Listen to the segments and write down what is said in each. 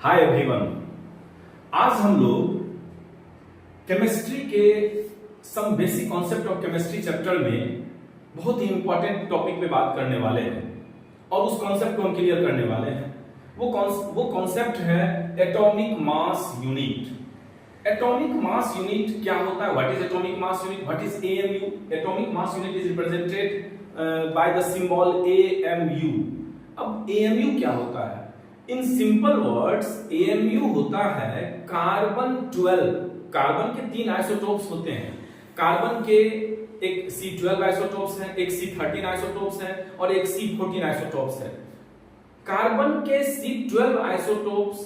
Hi everyone. आज हम लोग केमिस्ट्री के some basic concept of chemistry chapter में बहुत ही इंपॉर्टेंट टॉपिक पे बात करने वाले हैं और उस कॉन्सेप्ट को हम क्लियर करने वाले हैं। वो कॉन्सेप्ट है atomic mass unit. Atomic mass unit क्या होता है? What is atomic mass unit? What is AMU? Atomic mass unit is represented by the symbol AMU. अब एएमयू क्या होता है? इन सिंपल वर्ड्स एएमयू होता है कार्बन 12। कार्बन के 3 आइसोटोप्स होते हैं। कार्बन के एक C12 आइसोटोप्स है, एक C13 आइसोटोप्स है और एक C14 आइसोटोप्स है। कार्बन के C12 आइसोटोप्स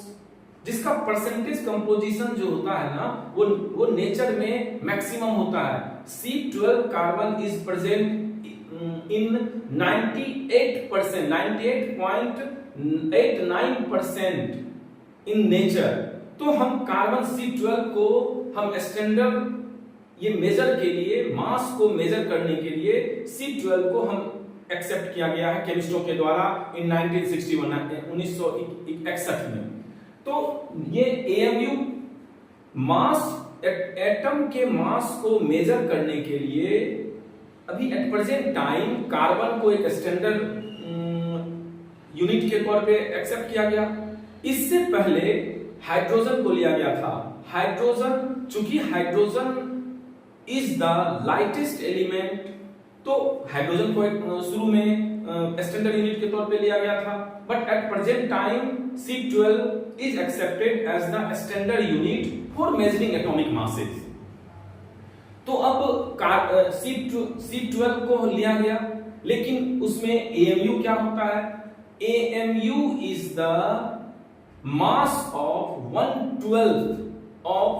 जिसका परसेंटेज कंपोजिशन जो होता है ना वो नेचर में मैक्सिमम होता है। C12 carbon is present in 98%, 98.89% in nature। तो हम कार्बन C12 को हम स्टैंडर्ड ये मेजर के लिए मास को मेजर करने के लिए C12 को हम एक्सेप्ट किया गया है केमिस्टों के द्वारा इन 1961 में। तो ये एएमयू मास एटम के मास को मेजर करने के लिए अभी एट प्रेजेंट टाइम कार्बन को एक स्टैंडर्ड यूनिट के तौर पे एक्सेप्ट किया गया। इससे पहले हाइड्रोजन को लिया गया था। हाइड्रोजन, चूंकि hydrogen is the lightest element, तो हाइड्रोजन को शुरू में स्टैंडर्ड यूनिट के तौर पे लिया गया था। But at present time C12 is accepted as the standard unit for measuring atomic masses. तो अब C12 को लिया गया, लेकिन उसमें एएमयू क्या होता है? AMU is the mass of 1/12 of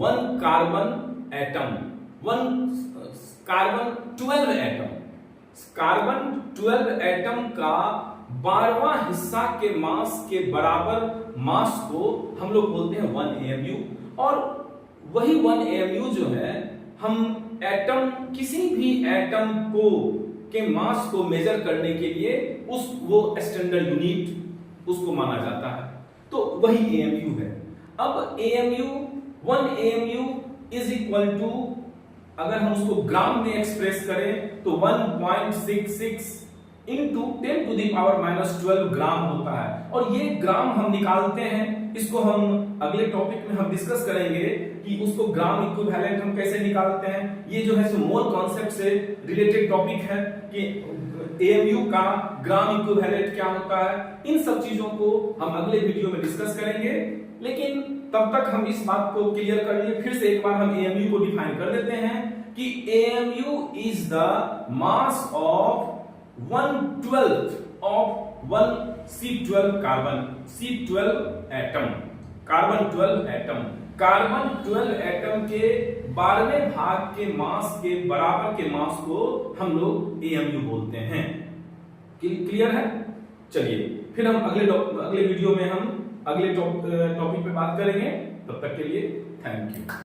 one carbon atom. Carbon 12 atom, carbon 12 atom का 12वां हिस्सा के मास के बराबर मास को हम लोग बोलते हैं 1 एएमयू। और वही 1 एएमयू जो है हम एटम, किसी भी एटम को के मास को मेजर करने के लिए वो स्टैंडर्ड यूनिट उसको माना जाता है। तो वही एएमयू है। अब AMU 1 AMU is equal to, अगर हम उसको ग्राम में एक्सप्रेस करें तो 1.66 इंटू 10⁻⁻12 ग्राम होता है। और ये ग्राम हम निकालते हैं, इसको हम अगले टॉपिक में हम डिस्कस करेंगे कि उसको ग्राम इक्विवेलेंट हम कैसे निकालते हैं। ये जो है सो मोल कॉन्सेप्ट से रिलेटेड टॉपिक है कि एएमयू का ग्राम इक्विवेलेंट क्या होता है। इन सब चीजों को हम अगले वीडियो में डिस्कस करेंगे, लेकिन तब तक हम इस बात को क्लियर कर लिए। फिर से एक बार हम एएमयू को डिफाइन कर देते हैं कि AMU is the mass of 1/12 of 1 C12 carbon, C12 atom, carbon 12 atom. Carbon 12 atom के 12वें भाग के मास के बराबर के मास को हम लोग एएमयू बोलते हैं। क्लियर है? चलिए फिर हम अगले वीडियो में हम अगले टॉपिक पे बात करेंगे। तब तक के लिए थैंक यू।